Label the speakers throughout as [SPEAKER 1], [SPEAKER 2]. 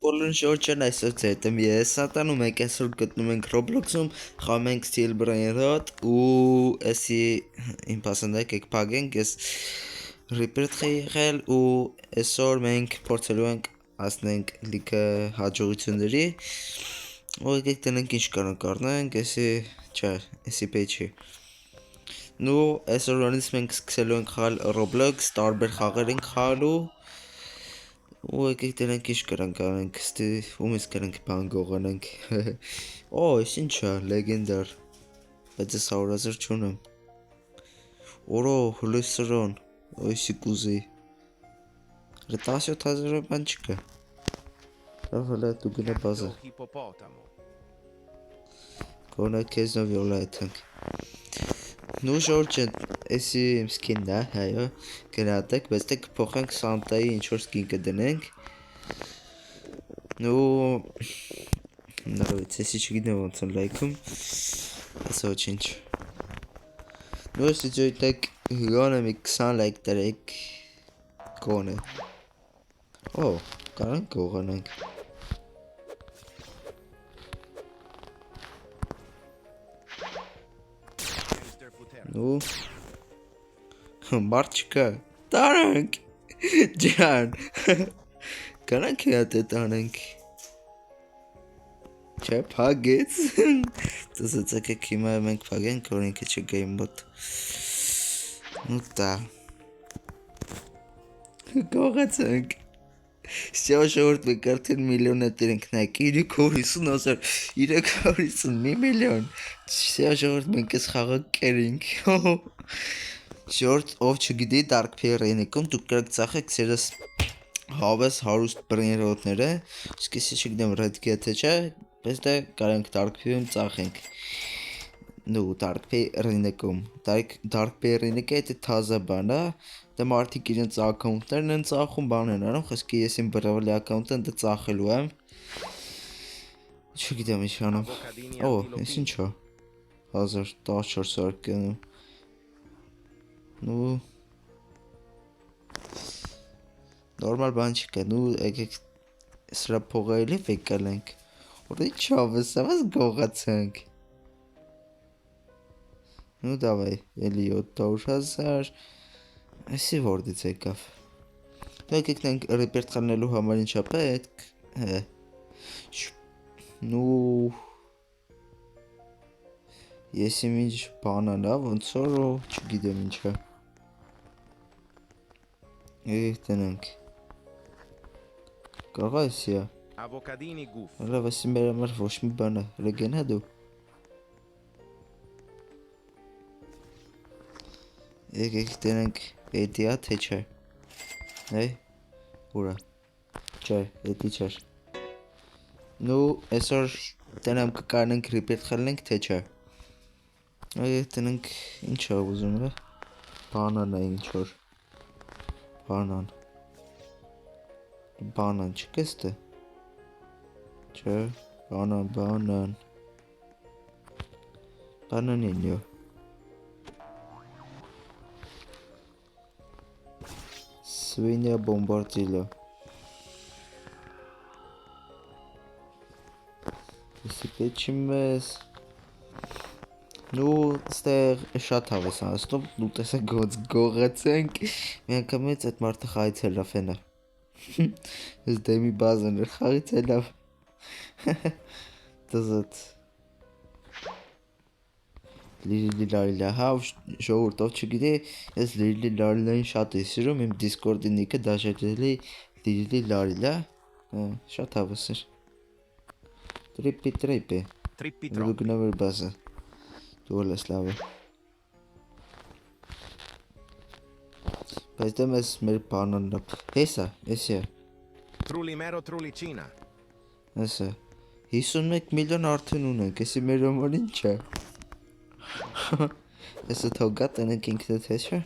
[SPEAKER 1] Բոլոր շորջան այսօր ձերտեմ ես Սատանում ենք այսօր գտնում ենք Roblox-ում խաղում ենք Steel Brain-Rot ու էսի իմ պասանդակ եք պագենք ես Reaper-ը եղել ու այսօր մենք փորձելու ենք հասնենք լիքը հաջողությունների ու եկեք տնենք ինչ կարող առնենք էսի չէ էսի պեջի նու այսօրվանից մենք սկսելու ենք խաղալ Roblox տարբեր խաղեր ենք խաղալու ու եկեք տնենք ինչ կրանք անենք ստի ումից կրանք բան գողանենք օ ես ինչա լեգենդար բայց ես 100,000 չունեմ օրո հլոսրոն օյսի կուզի 17,000 բան չկա հլա դու գնա բազա կոնա քեզնով յոլա եթանք նու ժորջեն էսի իմ սկինն է հայո գնատեք բայց դե կփոխենք Սանտայի ինչ-որ սկին կդնենք նու նորից էսի չգիտեմ ոնց են լայքում այս ոչինչ նու էսի ջոյտեք հիգոնը մի 20 լայք դրեք կոնը օ կարանք գողանենք նու մարդ չկա տարանք ջան Կարանք հետ տանենք Չէ փագեց Դասացեք եք հիմա մենք փագենք որ ինքը չգա իմ մոտ Նու տա Գողացանք Всё ժողովուրդ մենք արդեն միլիոնատեր ենք նայք 350,000 350 միլիոն Всё ժողովուրդ մենք այս խաղը կերինք Ժողովուրդ ով չգիտի Dark Pair-ին դուք կարաք ծախեք սերս հավես հարուստ բրեյնրոտները իսկ ես չգիտեմ ռեդկի թե չէ բայց դե կարանք Dark Pair-ում ծախենք նու Dark Pair-ին Dark Pair-ին դա թազա բան է Դա մարդիկ իրենց ակաունտներն են ծախում բան են անում խոսքի ես իմ բրավլի ակաունտը դա ծախելու եմ Չգիտեմ ինչ անեմ օ ես ինչա 1400 կնում նու նորմալ բան չկա նու եկեք սրա փողայլի վեկալենք որ ինչա վսավս գողացանք նու դավայ էլի 700,000 Այսի որդից եկավ Նու եկեք նենք ռեպերտ խանելու համար ինչա պետք Նու Ես իմ ինչ բանանա ոնց որ չգիտեմ ինչա Եկեք տնենք Կարող այսի է Հլա վասի մեր համար ոչ մի բան է Հլգեն է դու Եկեք տնենք Էդի է թե չէ Այ ուրա Չէ էդի չէր Նու այսօր տնամ կկարնենք ռիպետ խլնենք թե չէ Եկեք տնենք ինչ է ուզում է Բանան է ինչ-որ Բանան Բանան չկես դե Չէ Բանան Բանան ինյո Свинья бомбардила Եսի պեչիմ ես Նու ստեղ շատ հավես անստում Նու տեսա գողացենք Մի անգամից այդ մարդը խայից հելավ ենա Ես դեմի բազն էր խայից հելավ Դզատ Լիրիլի լարիլա հա ժողորդ ով չգիտի ես լիրիլի լարիլային շատ է սիրում իմ դիսկորդի նիկը դաժետելի լիրիլի լարիլա շատ հավես էր Տրիպի Դու գնամ էր բազը Դու ոլ ես լավ է Բայց դեմ ես մեր բանան Հեսա, եսի է
[SPEAKER 2] Trulimero trulicina
[SPEAKER 1] Հեսա 51 միլիոն արդեն ունենք եսի մեր համար ինչ է Եսը թոգատ ենենք ինքնդ հետ չէ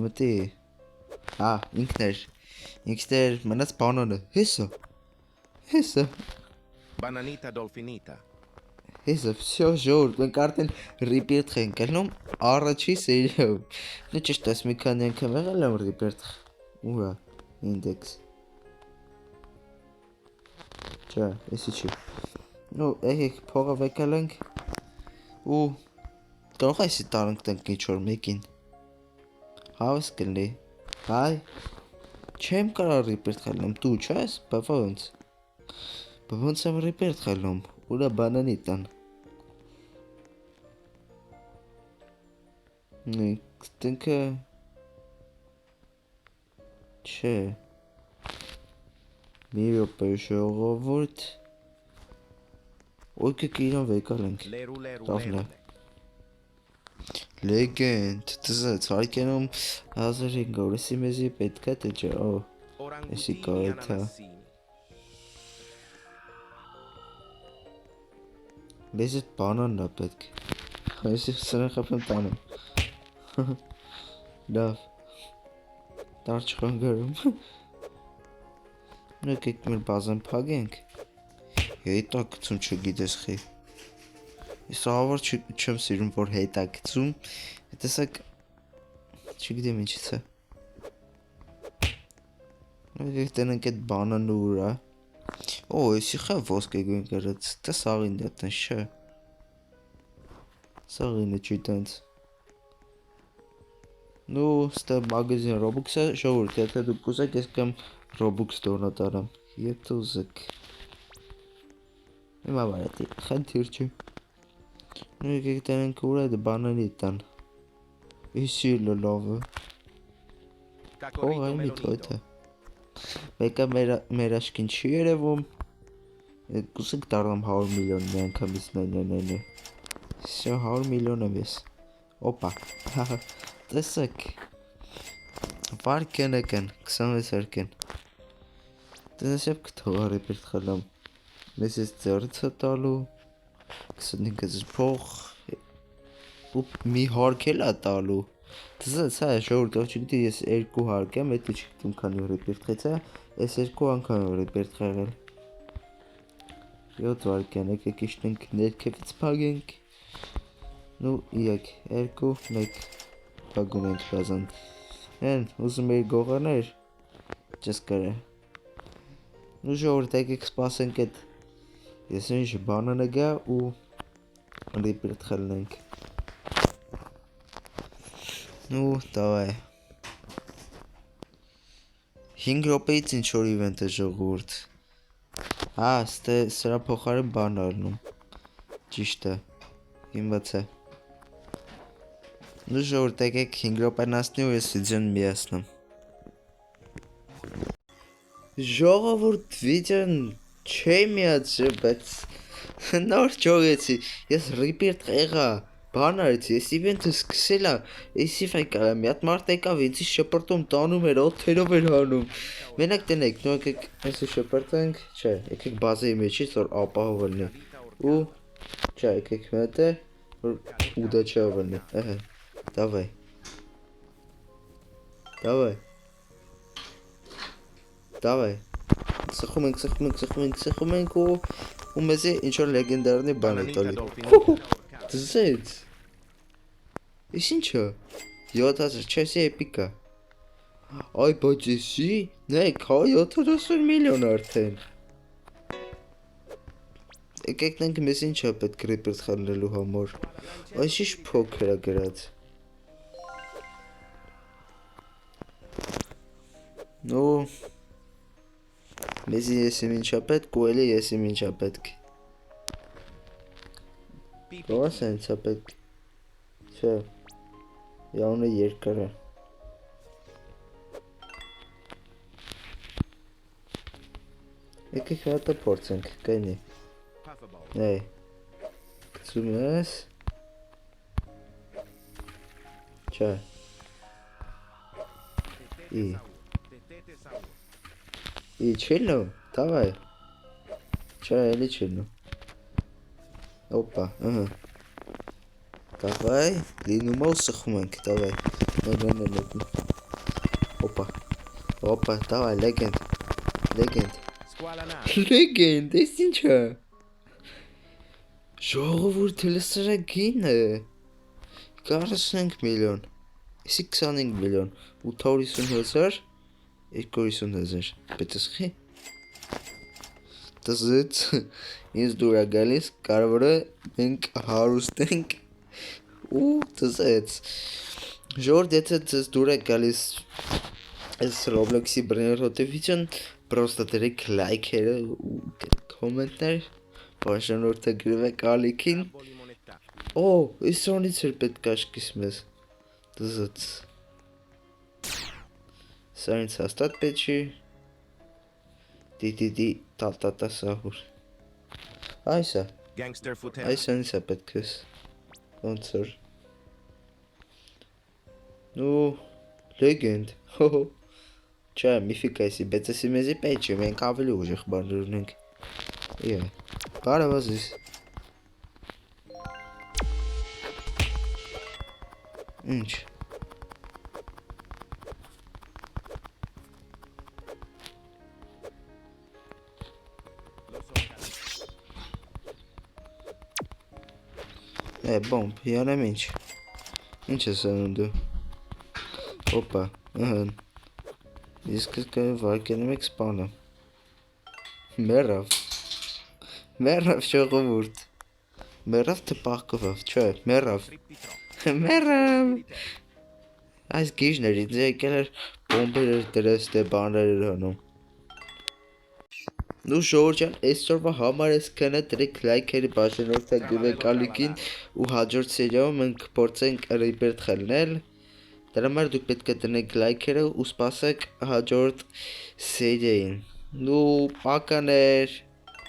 [SPEAKER 1] Մտի ինքներ մնաց բանանը Հեսա
[SPEAKER 2] Bananita dolfinita
[SPEAKER 1] Հեսա վսյո ժորդ մենք արդեն ռիպերտ խենք ելնում առաջի սերիով Նու ճիշտ ես մի քանի անգամ եղել եմ ռիպերտ Ուրա ինդեքս Չէ, էսի չի։ Ну, եկեք փողը վեկալենք ու կարող էսի տարանք տենք ինչ-որ մեկին։ Հավես կլինի։ Հայ։ Չեմ կարող ռիպերտ խելնեմ, դու չես, բա ոնց։ Բա ոնց եմ ռիպերտ խելնում, ուրա բանանի տան։ Տնքը չէ։ Մի րոպե ժողովուրդ։ Եկեք իրան վեկալենք։
[SPEAKER 2] Leru, leru,
[SPEAKER 1] Լավն է։
[SPEAKER 2] leru.
[SPEAKER 1] Լեգենդ, դզած հարկենում 1500, էսի մեզի պետք է թե չէ, օ, էսի կա
[SPEAKER 2] Orangutini,
[SPEAKER 1] էթա։
[SPEAKER 2] ananassini.
[SPEAKER 1] Մեզ էտ բանանն է պետք։ Էսի սրան խապեմ տանում։ Լավ, տար չխանգարում։ Եկեք մեր բազան պագենք։ Հետա գցում չգիտես խի։ Ես ահավոր չեմ սիրում, որ հետա գցում, տեսակ չգիտեմ ինչից է։ Եկեք տնենք էտ բանան ուրա։ Օ, եսի խա ոսկե գույն գրած, դա սաղին դա տենց չէ։ Սաղինը չի տենց։ Ну, ստե մագազին Robux-ը ժողովուրդ, եթե դուք կուզեք, ես կամ Robux դոնատ արամ։ Եթե ուզեք։ Հիմա բարետի, խնդիր չի։ Ну, եկեք տնենք ուրա դա բանանի տան։ Եսի լավը։ Օ,
[SPEAKER 2] Cacorito
[SPEAKER 1] այ մի
[SPEAKER 2] melonito.
[SPEAKER 1] թոյթը։ Մեկը մեր աշկին չի երևում։ Կուսեք դառնամ 100 միլիոն մի անգամից նայ։ Всё 100 միլիոն եմ ես։ Օպա։ Տեսեք։ Վարկեն եկեն, 26 երկեն։ Տնես եվ կթողարի պերտ խլամ։ Մեզ ես ձերցը տալու, 25 փող, ու մի հարկ էլ է տալու։ Դզած հա, ժողորդ ողջույնի ես 2 հարկ եմ, էտի չգիտում քանի ռիպերտ խեցա, ես 2 անգամ եմ ռիպերտ խեղել։ 7 վարկյան, եկեք իշնենք ներքևից պագենք։ Ну, եկ, 2, 1, պագում ենք բազան։ Են, ուզում էի գողաներ, չես կարը։ Ну, ժողորդ եկեք սպասենք էտ, ես ինչ բանանը գա ու ռիպերտ խելնենք։ Ну, давай։ 5 րոպեից ինչ որ իվենտ է ժողովուրդ։ Հա, ստե սրա փոխարեն բան առնում։ Ճիշտ է։ Հիմված է։ Ну, ժողովուրդ եկեք 5 րոպեն ասնի ու ես վիդեոն միացնում։ Ժողովուրդ վիդեոն չի միացրել, բայց նոր ճողեցի, ես ռիպերտ եղա, բան արեցի, ես իվենտը սկսել է, եսի ֆայկալա, մի հատ մարդ եկավ, ինձի շպրտում տանում էր, օթերով էր հանում, մենակ տնեք, նո եկեք եսի շպրտենք, չէ, եկեք բազայի մեջից, որ ապահով լնի, ու, չէ, եկեք մետ է, որ ուդաչավ լնի, Давай. Սխում ենք ու մեզի ինչ-որ լեգենդարնի բան է
[SPEAKER 2] Bananita
[SPEAKER 1] տալի։
[SPEAKER 2] dolfinita.
[SPEAKER 1] Դզեց։ Իս ինչը։ 7000 չեսի էպիկա։ Այ բայց եսի, նայք, 70 միլիոն արդեն։ Եկեք նենք մեզ ինչ է պետք ռիպերտ խալնելու համար։ Այս ինչ փոքր է գրած։ Ну, մեզի եսիմ ինչա պետք ու էլի եսիմ ինչա պետք։ Ո՞ս ենցա պետք։ Չէ, յաունը երկար է։ Եկեք հատը փորձենք, կայնի։ Այ, գցում ես։ Չէ։ И чильну? Давай. Че, или чильну? Опа, ага. Давай. Длиннумался хуманки, давай. Ну. Опа, давай, легенд. Լեգենդ, ես ինչ է։ Ժողովուրդ լսրագին է։ 45 միլիոն։ Եսի 25 միլիոն։ 850 հազար, 250 հազար։ Պետք է սխի։ տզեց ինձ դուր է գալիս, կարևոր է մենք հարուստենք ու տզեց։ Ժորդ, եթե ձեզ դուր է գալիս այս Roblox-ի բռնիրոթևություն, պրոստը դրեք լայքերը ու կոմենտներ, բաժանորդագրվեք ալիքին։ Օ, իսոնից էր պետք աշկիս մեզ, տզեց։ Սա ինձ հաստատ պետք չի։ Դի տալտատա սահուր։ Այսա,
[SPEAKER 2] Gangster Futel.
[SPEAKER 1] այս ինձ է պետք ես, ոնց որ։ Նու, լեգենդ, հոհո, չէ, միֆիկ այսի, բայց եսի մեզի պետք չի, մենք ավելի ուժեղ բաներ ունենք։ Բարևազիս։ Ինչ։ Բոմբ, յանեմ ինչ։ Ինչ ես անում դու։ Հոպա, ըհն։ Իսկ վարկենում եք սպանը։ Մերավ։ Մերավ ժողովուրդ։ Մերավ թպահկվավ, չէ, մերավ։ Մերավ։ Այս գիժներ ինձ եկել էր բոմբեր էր դրես դե բաներ էր հանում։ Նու ժողովրդյան, այսօրվա համար ես կնը դրեք լայքերի բաժանորդագրվեք ալիքին ու հաջորդ սերիայում մենք փորձենք Reaper խելնել։ Դրա համար դուք պետք է տնեք լայքերը ու սպասեք հաջորդ սերիային։ Նու պականեր։